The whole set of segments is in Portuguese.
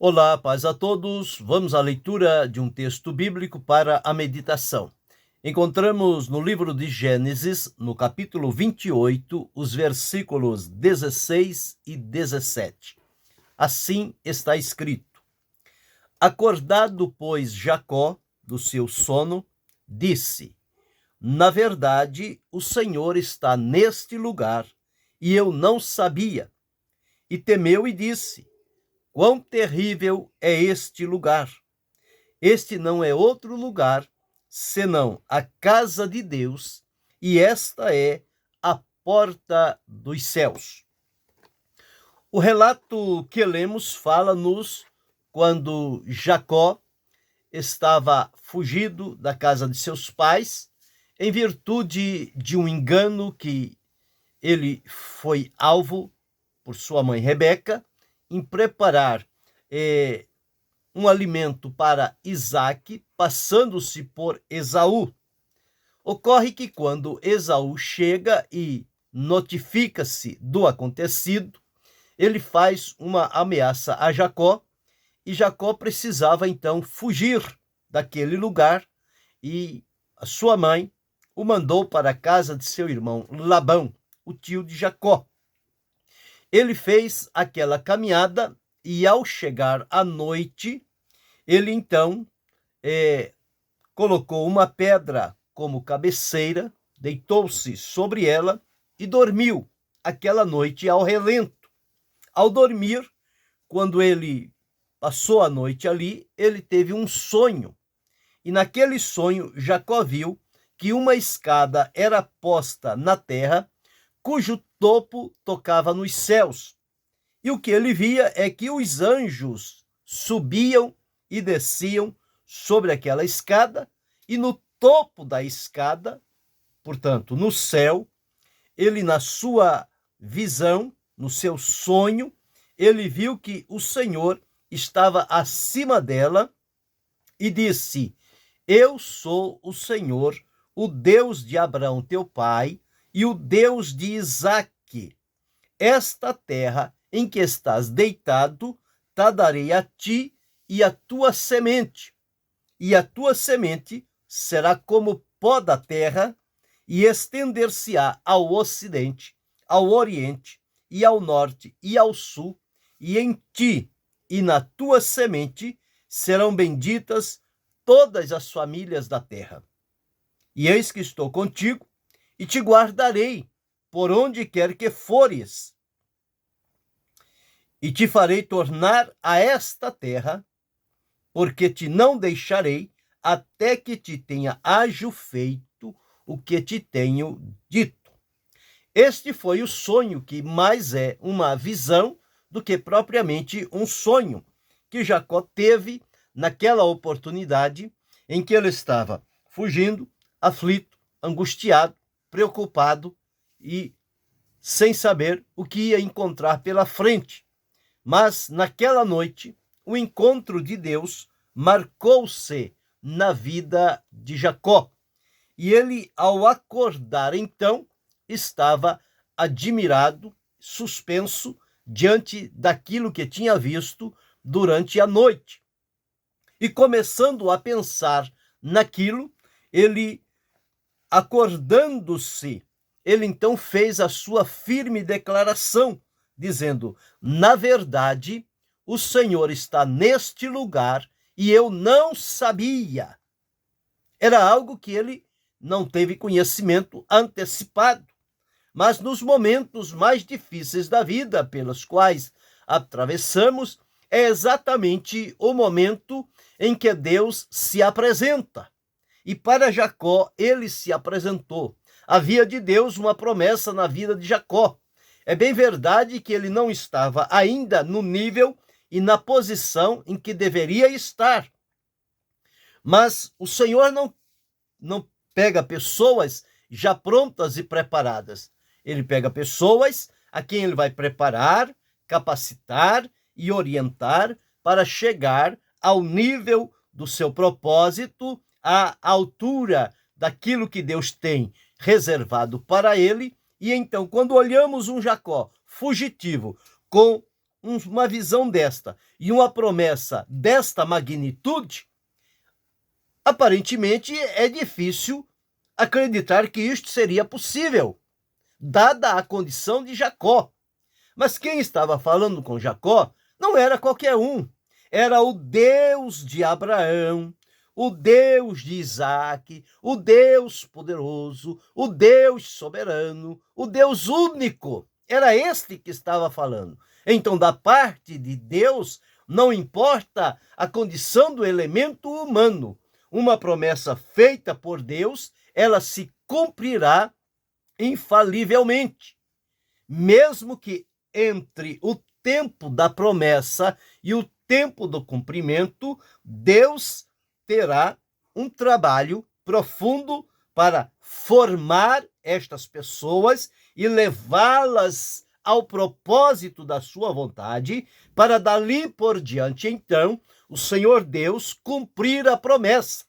Olá, paz a todos. Vamos à leitura de um texto bíblico para a meditação. Encontramos no livro de Gênesis, no capítulo 28, os versículos 16 e 17. Assim está escrito: Acordado, pois, Jacó do seu sono, disse: Na verdade, o Senhor está neste lugar, e eu não sabia. E temeu e disse: Quão terrível é este lugar! Este não é outro lugar, senão a casa de Deus, e esta é a porta dos céus. O relato que lemos fala-nos quando Jacó estava fugido da casa de seus pais, em virtude de um engano que ele foi alvo por sua mãe Rebeca, em preparar um alimento para Isaque, passando-se por Esaú. Ocorre que quando Esaú chega e notifica-se do acontecido, ele faz uma ameaça a Jacó, e Jacó precisava então fugir daquele lugar, e a sua mãe o mandou para a casa de seu irmão Labão, o tio de Jacó. Ele fez aquela caminhada e, ao chegar à noite, ele então colocou uma pedra como cabeceira, deitou-se sobre ela e dormiu aquela noite ao relento. Ao dormir, quando ele passou a noite ali, ele teve um sonho. E naquele sonho, Jacó viu que uma escada era posta na terra, cujo topo tocava nos céus. E o que ele via é que os anjos subiam e desciam sobre aquela escada, e no topo da escada, portanto, no céu, ele, na sua visão, no seu sonho, ele viu que o Senhor estava acima dela e disse: Eu sou o Senhor, o Deus de Abraão, teu pai, e o Deus de Isaque. Esta terra em que estás deitado, te darei a ti e a tua semente. E a tua semente será como pó da terra, e estender-se-á ao ocidente, ao oriente, e ao norte, e ao sul, e em ti e na tua semente serão benditas todas as famílias da terra. E eis que estou contigo, e te guardarei por onde quer que fores, e te farei tornar a esta terra, porque te não deixarei até que te tenha hajo feito o que te tenho dito. Este foi o sonho, que mais é uma visão do que propriamente um sonho, que Jacó teve naquela oportunidade em que ele estava fugindo, aflito, angustiado, preocupado e sem saber o que ia encontrar pela frente. Mas naquela noite, o encontro de Deus marcou-se na vida de Jacó. E ele, ao acordar então, estava admirado, suspenso, diante daquilo que tinha visto durante a noite. E começando a pensar naquilo, ele, acordando-se, ele então fez a sua firme declaração, dizendo: Na verdade, o Senhor está neste lugar e eu não sabia. Era algo que ele não teve conhecimento antecipado. Mas nos momentos mais difíceis da vida pelos quais atravessamos, é exatamente o momento em que Deus se apresenta. E para Jacó, ele se apresentou. Havia de Deus uma promessa na vida de Jacó. É bem verdade que ele não estava ainda no nível e na posição em que deveria estar. Mas o Senhor não pega pessoas já prontas e preparadas. Ele pega pessoas a quem ele vai preparar, capacitar e orientar para chegar ao nível do seu propósito, à altura daquilo que Deus tem reservado para ele. E então, quando olhamos um Jacó fugitivo, com uma visão desta e uma promessa desta magnitude, aparentemente é difícil acreditar que isto seria possível, dada a condição de Jacó. Mas quem estava falando com Jacó não era qualquer um, era o Deus de Abraão, o Deus de Isaac, o Deus poderoso, o Deus soberano, o Deus único. Era este que estava falando. Então, da parte de Deus, não importa a condição do elemento humano. Uma promessa feita por Deus, ela se cumprirá infalivelmente. Mesmo que entre o tempo da promessa e o tempo do cumprimento, Deus terá um trabalho profundo para formar estas pessoas e levá-las ao propósito da sua vontade, para dali por diante, então, o Senhor Deus cumprir a promessa.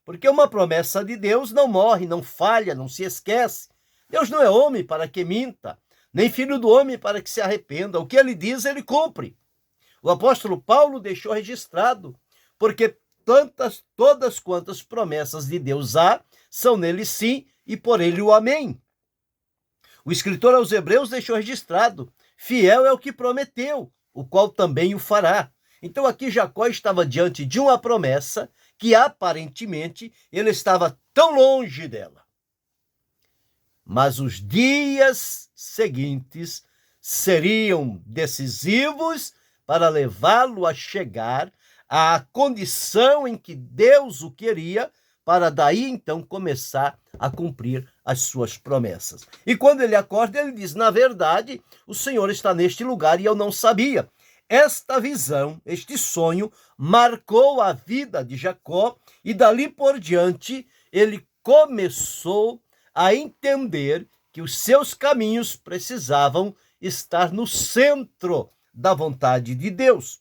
Porque uma promessa de Deus não morre, não falha, não se esquece. Deus não é homem para que minta, nem filho do homem para que se arrependa. O que ele diz, ele cumpre. O apóstolo Paulo deixou registrado, porque todas quantas promessas de Deus há, são nele sim e por ele o amém. O escritor aos Hebreus deixou registrado: fiel é o que prometeu, o qual também o fará. Então aqui Jacó estava diante de uma promessa que aparentemente ele estava tão longe dela. Mas os dias seguintes seriam decisivos para levá-lo a chegar à condição em que Deus o queria, para daí então começar a cumprir as suas promessas. E quando ele acorda, ele diz: na verdade, o Senhor está neste lugar e eu não sabia. Esta visão, este sonho, marcou a vida de Jacó e dali por diante ele começou a entender que os seus caminhos precisavam estar no centro da vontade de Deus.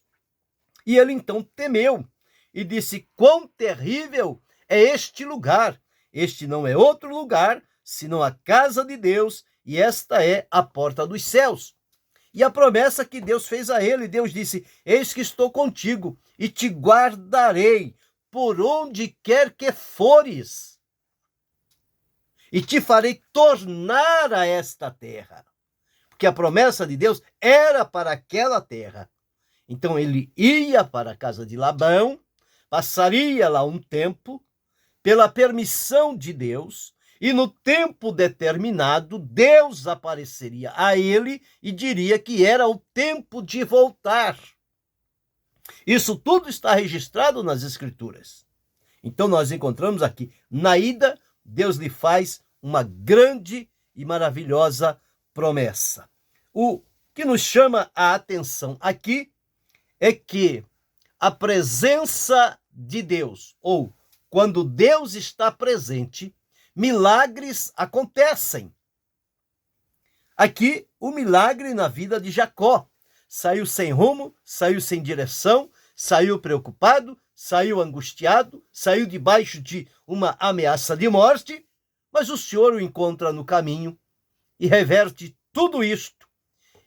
E ele então temeu e disse: quão terrível é este lugar! Este não é outro lugar, senão a casa de Deus, e esta é a porta dos céus. E a promessa que Deus fez a ele, Deus disse: eis que estou contigo e te guardarei por onde quer que fores, e te farei tornar a esta terra. Porque a promessa de Deus era para aquela terra. Então ele ia para a casa de Labão, passaria lá um tempo, pela permissão de Deus, e no tempo determinado, Deus apareceria a ele e diria que era o tempo de voltar. Isso tudo está registrado nas Escrituras. Então nós encontramos aqui, na ida, Deus lhe faz uma grande e maravilhosa promessa. O que nos chama a atenção aqui é que a presença de Deus, ou quando Deus está presente, milagres acontecem. Aqui, o milagre na vida de Jacó. Saiu sem rumo, saiu sem direção, saiu preocupado, saiu angustiado, saiu debaixo de uma ameaça de morte, mas o Senhor o encontra no caminho e reverte tudo isto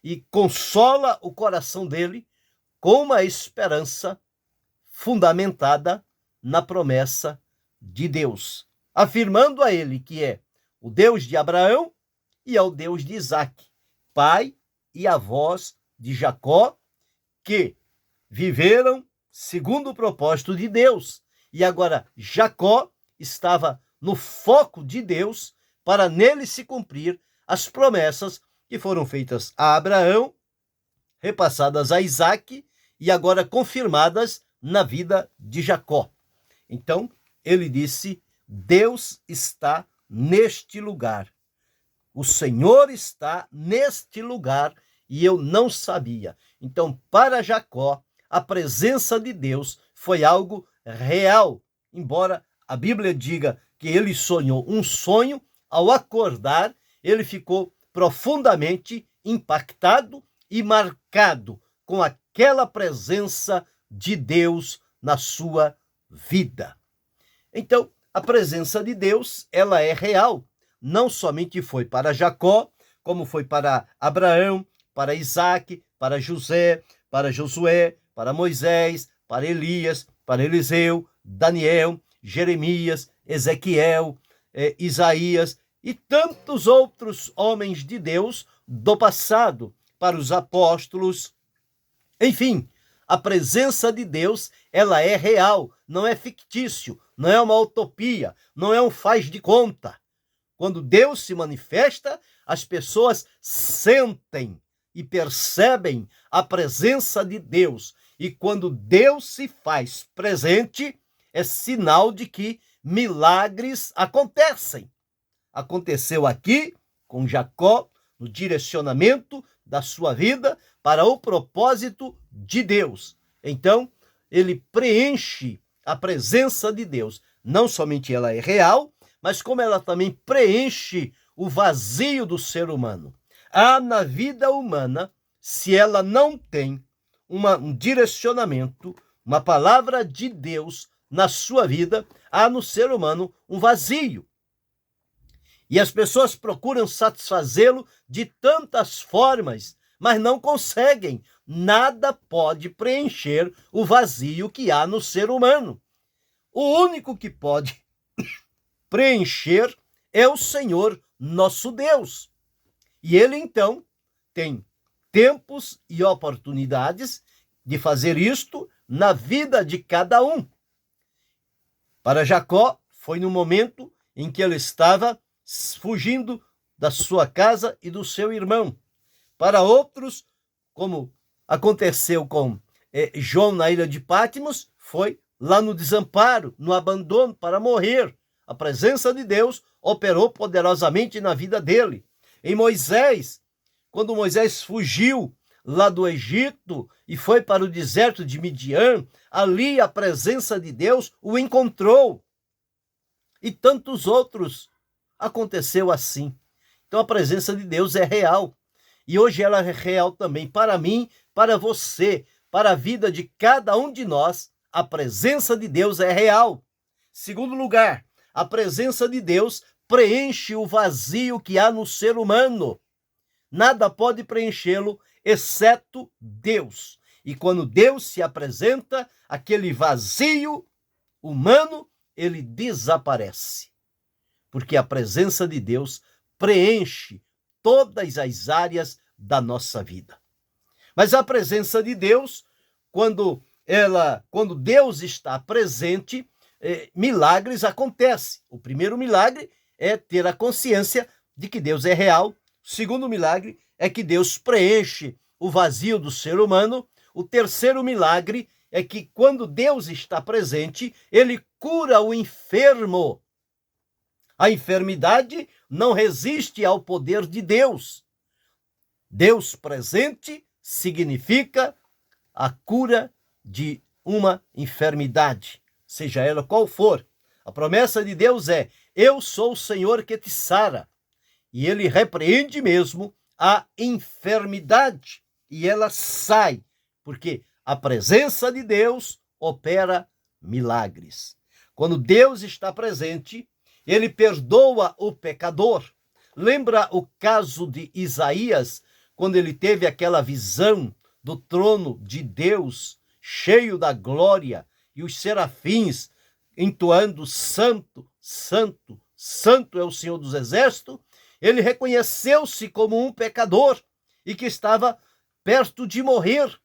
e consola o coração dele com uma esperança fundamentada na promessa de Deus, afirmando a ele que é o Deus de Abraão e é o Deus de Isaac, pai e avós de Jacó, que viveram segundo o propósito de Deus. E agora Jacó estava no foco de Deus para nele se cumprir as promessas que foram feitas a Abraão, repassadas a Isaac e agora confirmadas na vida de Jacó. Então, ele disse: Deus está neste lugar. O Senhor está neste lugar e eu não sabia. Então, para Jacó, a presença de Deus foi algo real. Embora a Bíblia diga que ele sonhou um sonho, ao acordar, ele ficou profundamente impactado e marcado com aquela presença de Deus na sua vida. Então, a presença de Deus, ela é real. Não somente foi para Jacó, como foi para Abraão, para Isaac, para José, para Josué, para Moisés, para Elias, para Eliseu, Daniel, Jeremias, Ezequiel, Isaías e tantos outros homens de Deus do passado, para os apóstolos. Enfim, a presença de Deus, ela é real, não é fictício, não é uma utopia, não é um faz de conta. Quando Deus se manifesta, as pessoas sentem e percebem a presença de Deus. E quando Deus se faz presente, é sinal de que milagres acontecem. Aconteceu aqui com Jacó, no direcionamento da sua vida para o propósito de Deus. Então, ele preenche a presença de Deus. Não somente ela é real, mas como ela também preenche o vazio do ser humano. Há na vida humana, se ela não tem um direcionamento, uma palavra de Deus na sua vida, há no ser humano um vazio. E as pessoas procuram satisfazê-lo de tantas formas, mas não conseguem. Nada pode preencher o vazio que há no ser humano. O único que pode preencher é o Senhor, nosso Deus. E ele, então, tem tempos e oportunidades de fazer isto na vida de cada um. Para Jacó, foi no momento em que ele estava fugindo da sua casa e do seu irmão. Para outros, como aconteceu com João na ilha de Patmos, foi lá no desamparo, no abandono, para morrer. A presença de Deus operou poderosamente na vida dele. Em Moisés, quando Moisés fugiu lá do Egito e foi para o deserto de Midian, ali a presença de Deus o encontrou. E tantos outros. Aconteceu assim. Então a presença de Deus é real. E hoje ela é real também para mim, para você, para a vida de cada um de nós. A presença de Deus é real. Segundo lugar, a presença de Deus preenche o vazio que há no ser humano. Nada pode preenchê-lo exceto Deus. E quando Deus se apresenta, aquele vazio humano, ele desaparece. Porque a presença de Deus preenche todas as áreas da nossa vida. Mas a presença de Deus, quando Deus está presente, milagres acontecem. O primeiro milagre é ter a consciência de que Deus é real. O segundo milagre é que Deus preenche o vazio do ser humano. O terceiro milagre é que quando Deus está presente, ele cura o enfermo. A enfermidade não resiste ao poder de Deus. Deus presente significa a cura de uma enfermidade, seja ela qual for. A promessa de Deus é: eu sou o Senhor que te sara. E ele repreende mesmo a enfermidade e ela sai, porque a presença de Deus opera milagres. Quando Deus está presente, ele perdoa o pecador. Lembra o caso de Isaías, quando ele teve aquela visão do trono de Deus, cheio da glória, e os serafins entoando: Santo, Santo, Santo é o Senhor dos Exércitos. Ele reconheceu-se como um pecador e que estava perto de morrer.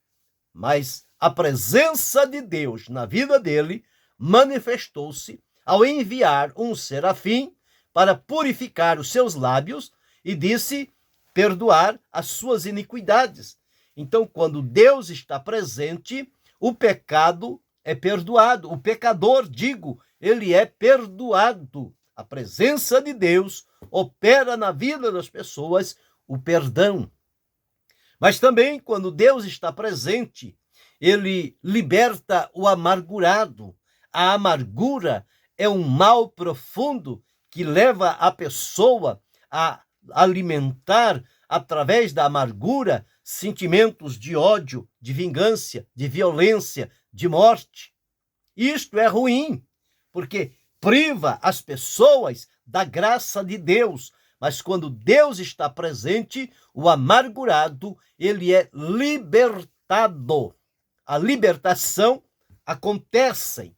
Mas a presença de Deus na vida dele manifestou-se ao enviar um serafim para purificar os seus lábios e disse perdoar as suas iniquidades. Então, quando Deus está presente, o pecado é perdoado. O pecador, ele é perdoado. A presença de Deus opera na vida das pessoas o perdão. Mas também, quando Deus está presente, ele liberta o amargurado. A amargura é um mal profundo que leva a pessoa a alimentar, através da amargura, sentimentos de ódio, de vingança, de violência, de morte. Isto é ruim, porque priva as pessoas da graça de Deus, Mas quando Deus está presente, o amargurado, ele é libertado. A libertação acontece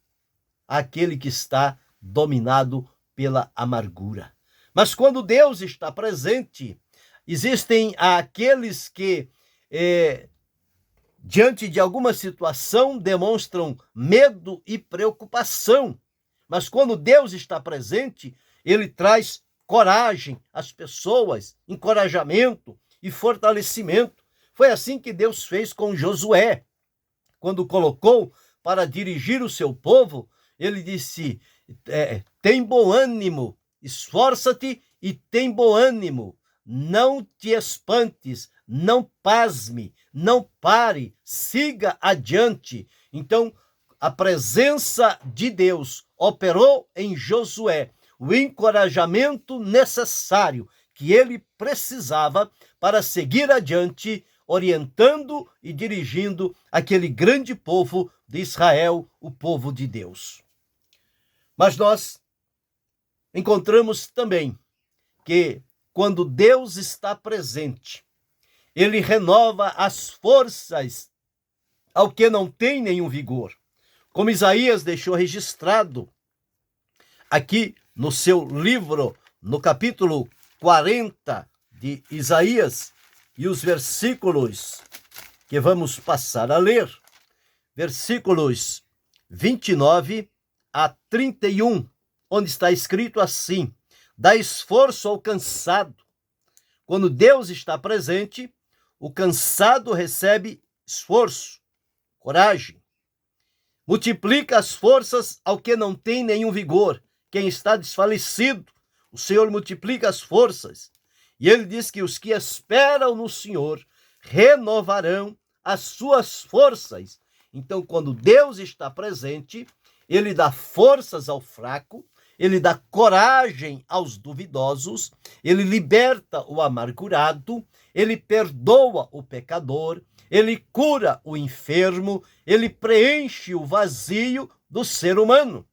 àquele que está dominado pela amargura. Mas quando Deus está presente, existem aqueles que, diante de alguma situação, demonstram medo e preocupação. Mas quando Deus está presente, ele traz coragem às pessoas, encorajamento e fortalecimento. Foi assim que Deus fez com Josué. Quando colocou para dirigir o seu povo, ele disse: tem bom ânimo, esforça-te e tem bom ânimo. Não te espantes, não pasme, não pare, siga adiante. Então, a presença de Deus operou em Josué o encorajamento necessário que ele precisava para seguir adiante, orientando e dirigindo aquele grande povo de Israel, o povo de Deus. Mas nós encontramos também que quando Deus está presente, ele renova as forças ao que não tem nenhum vigor. Como Isaías deixou registrado aqui no seu livro, no capítulo 40 de Isaías, e os versículos que vamos passar a ler, versículos 29 a 31, onde está escrito assim: dá esforço ao cansado. Quando Deus está presente, o cansado recebe esforço, coragem. Multiplica as forças ao que não tem nenhum vigor. Quem está desfalecido, o Senhor multiplica as forças. E ele diz que os que esperam no Senhor renovarão as suas forças. Então, quando Deus está presente, ele dá forças ao fraco, ele dá coragem aos duvidosos, ele liberta o amargurado, ele perdoa o pecador, ele cura o enfermo, ele preenche o vazio do ser humano.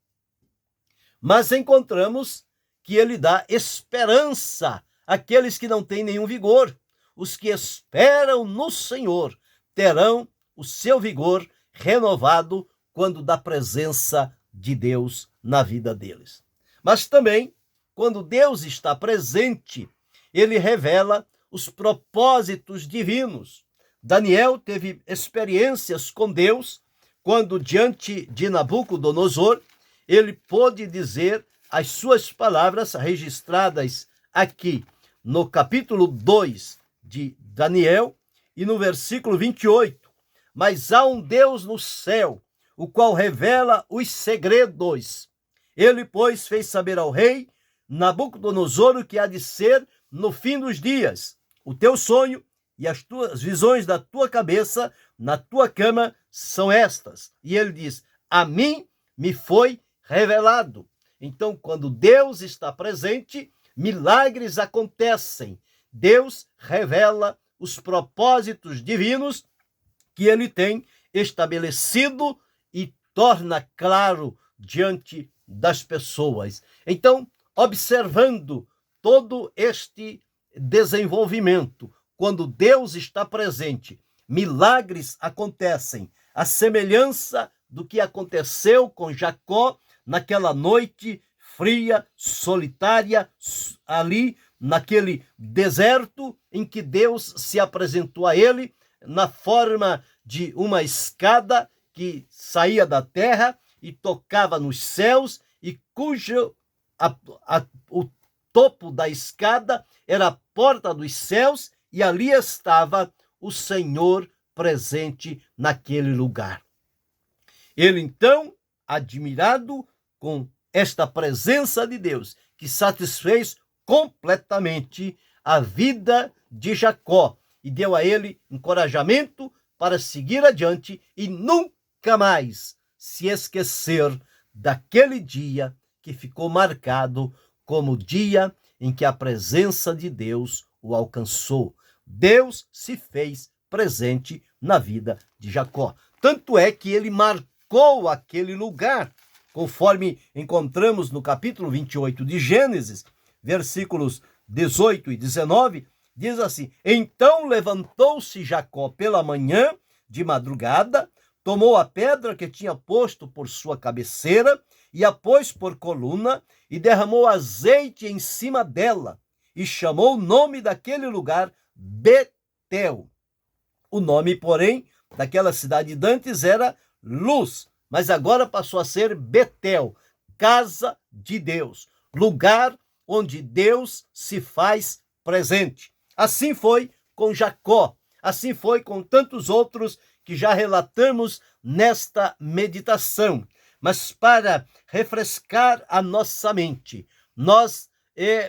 Mas encontramos que ele dá esperança àqueles que não têm nenhum vigor. Os que esperam no Senhor terão o seu vigor renovado quando da presença de Deus na vida deles. Mas também, quando Deus está presente, ele revela os propósitos divinos. Daniel teve experiências com Deus quando, diante de Nabucodonosor, ele pôde dizer as suas palavras registradas aqui no capítulo 2 de Daniel e no versículo 28. Mas há um Deus no céu, o qual revela os segredos. Ele, pois, fez saber ao rei Nabucodonosor o que há de ser no fim dos dias. O teu sonho e as tuas visões da tua cabeça na tua cama são estas. E ele diz: a mim me foi revelado. Então, quando Deus está presente, milagres acontecem. Deus revela os propósitos divinos que ele tem estabelecido e torna claro diante das pessoas. Então, observando todo este desenvolvimento, quando Deus está presente, milagres acontecem, a semelhança do que aconteceu com Jacó naquela noite fria, solitária, ali naquele deserto em que Deus se apresentou a ele na forma de uma escada que saía da terra e tocava nos céus, e cujo o topo da escada era a porta dos céus, e ali estava o Senhor presente naquele lugar. Ele então, admirado com esta presença de Deus, que satisfez completamente a vida de Jacó e deu a ele encorajamento para seguir adiante e nunca mais se esquecer daquele dia que ficou marcado como o dia em que a presença de Deus o alcançou. Deus se fez presente na vida de Jacó. Tanto é que ele marcou aquele lugar, conforme encontramos no capítulo 28 de Gênesis, versículos 18 e 19, diz assim: então levantou-se Jacó pela manhã, de madrugada, tomou a pedra que tinha posto por sua cabeceira e a pôs por coluna e derramou azeite em cima dela e chamou o nome daquele lugar Betel. O nome, porém, daquela cidade dantes era Luz, mas agora passou a ser Betel, casa de Deus, lugar onde Deus se faz presente. Assim foi com Jacó, assim foi com tantos outros que já relatamos nesta meditação. Mas para refrescar a nossa mente, nós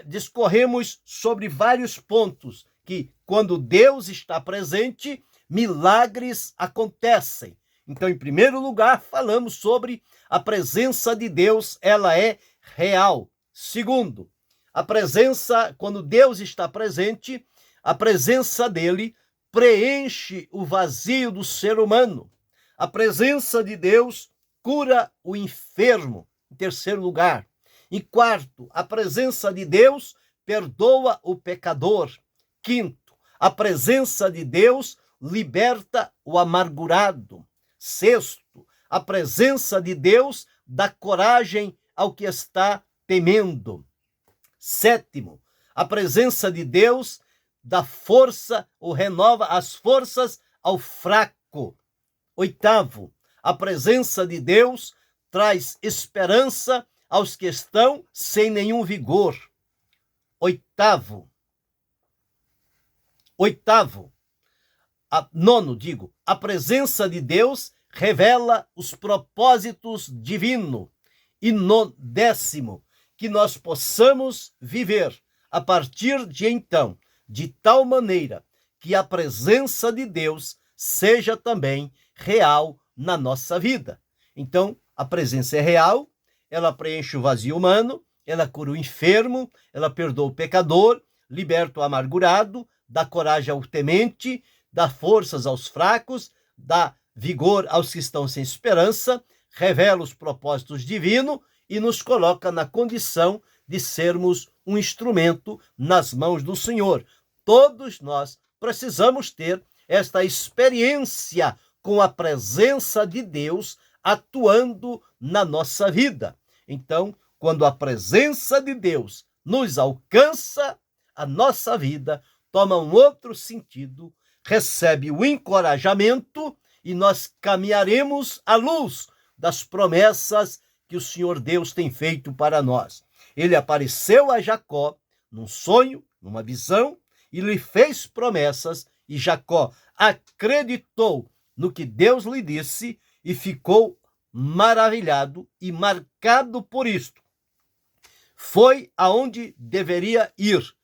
discorremos sobre vários pontos que, quando Deus está presente, milagres acontecem. Então, em primeiro lugar, falamos sobre a presença de Deus, ela é real. Segundo, a presença, quando Deus está presente, a presença dele preenche o vazio do ser humano. A presença de Deus cura o enfermo, em terceiro lugar. Em quarto, a presença de Deus perdoa o pecador. Quinto, a presença de Deus liberta o amargurado. Sexto, a presença de Deus dá coragem ao que está temendo. Sétimo, a presença de Deus dá força ou renova as forças ao fraco. Oitavo, a presença de Deus traz esperança aos que estão sem nenhum vigor. Nono, a presença de Deus revela os propósitos divinos. E décimo, que nós possamos viver a partir de então, de tal maneira que a presença de Deus seja também real na nossa vida. Então, a presença é real, ela preenche o vazio humano, ela cura o enfermo, ela perdoa o pecador, liberta o amargurado, dá coragem ao temente, dá forças aos fracos, dá vigor aos que estão sem esperança, revela os propósitos divinos e nos coloca na condição de sermos um instrumento nas mãos do Senhor. Todos nós precisamos ter esta experiência com a presença de Deus atuando na nossa vida. Então, quando a presença de Deus nos alcança, a nossa vida toma um outro sentido, recebe o encorajamento e nós caminharemos à luz das promessas que o Senhor Deus tem feito para nós. Ele apareceu a Jacó num sonho, numa visão, e lhe fez promessas, e Jacó acreditou no que Deus lhe disse e ficou maravilhado e marcado por isto. Foi aonde deveria ir.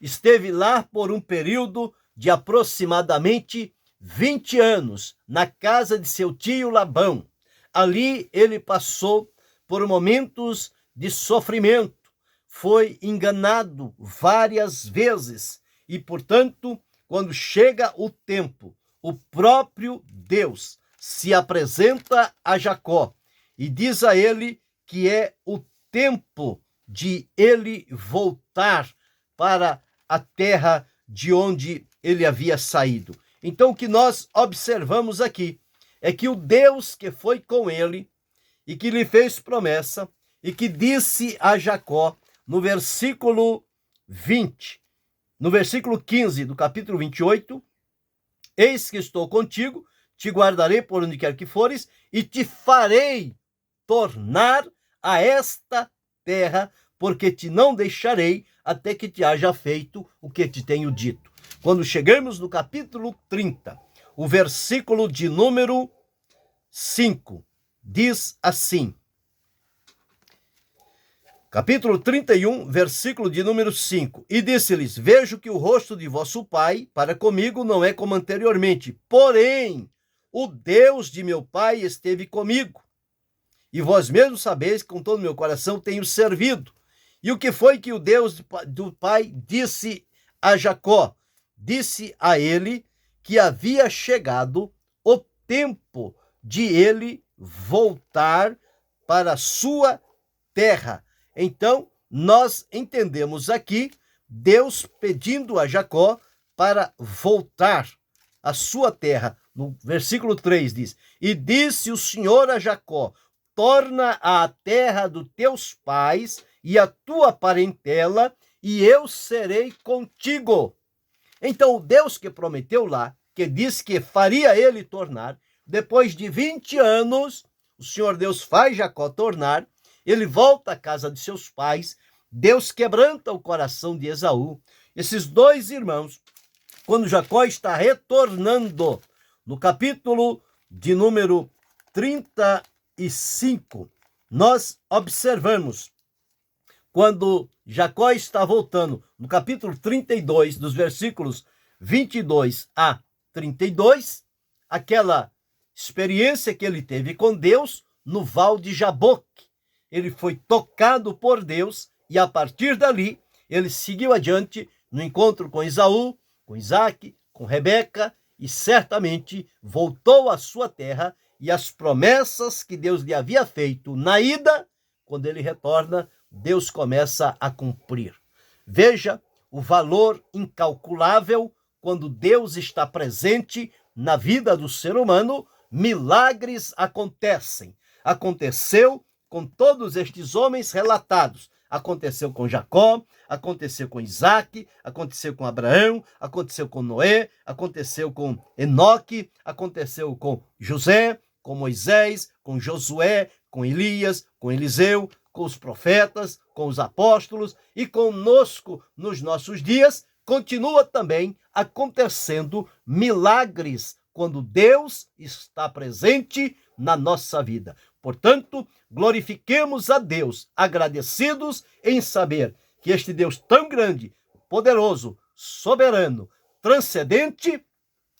Esteve lá por um período de aproximadamente 20 anos, na casa de seu tio Labão. Ali ele passou por momentos de sofrimento, foi enganado várias vezes e, portanto, quando chega o tempo, o próprio Deus se apresenta a Jacó e diz a ele que é o tempo de ele voltar para a terra de onde ele havia saído. Então, o que nós observamos aqui é que o Deus que foi com ele e que lhe fez promessa e que disse a Jacó no versículo 20, no versículo 15 do capítulo 28, eis que estou contigo, te guardarei por onde quer que fores e te farei tornar a esta terra, porque te não deixarei até que te haja feito o que te tenho dito. Quando chegamos no capítulo 30, o versículo de número 5, diz assim, capítulo 31, versículo de número 5, e disse-lhes, vejo que o rosto de vosso pai para comigo não é como anteriormente, porém, o Deus de meu pai esteve comigo, e vós mesmos sabeis que com todo o meu coração tenho servido. E o que foi que o Deus do pai disse a Jacó? Disse a ele que havia chegado o tempo de ele voltar para a sua terra. Então, nós entendemos aqui Deus pedindo a Jacó para voltar à sua terra. No versículo 3 diz: E disse o Senhor a Jacó: torna à terra dos teus pais e a tua parentela, e eu serei contigo. Então, o Deus que prometeu lá, que disse que faria ele tornar, depois de 20 anos, o Senhor Deus faz Jacó tornar, ele volta à casa de seus pais, Deus quebranta o coração de Esaú. Esses dois irmãos, quando Jacó está retornando, no capítulo de número 35, nós observamos, quando Jacó está voltando, no capítulo 32, dos versículos 22 a 32, aquela experiência que ele teve com Deus no Val de Jaboque. Ele foi tocado por Deus e, a partir dali, ele seguiu adiante no encontro com Esaú, com Isaac, com Rebeca, e certamente voltou à sua terra, e as promessas que Deus lhe havia feito na ida, quando ele retorna, Deus começa a cumprir. Veja o valor incalculável quando Deus está presente na vida do ser humano. Milagres acontecem. Aconteceu com todos estes homens relatados. Aconteceu com Jacó, aconteceu com Isaac, aconteceu com Abraão, aconteceu com Noé, aconteceu com Enoque, aconteceu com José, com Moisés, com Josué, com Elias, com Eliseu, com os profetas, com os apóstolos, e conosco nos nossos dias continua também acontecendo milagres quando Deus está presente na nossa vida. Portanto, glorifiquemos a Deus, agradecidos em saber que este Deus tão grande, poderoso, soberano, transcendente,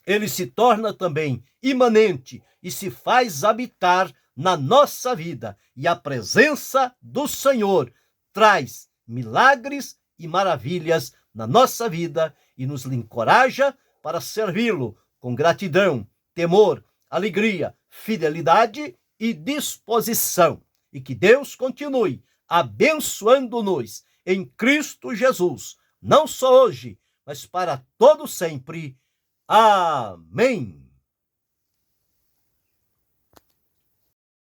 ele se torna também imanente e se faz habitar na nossa vida. E a presença do Senhor traz milagres e maravilhas na nossa vida e nos encoraja para servi-lo com gratidão, temor, alegria, fidelidade e disposição. E que Deus continue abençoando-nos em Cristo Jesus, não só hoje, mas para todo sempre. Amém.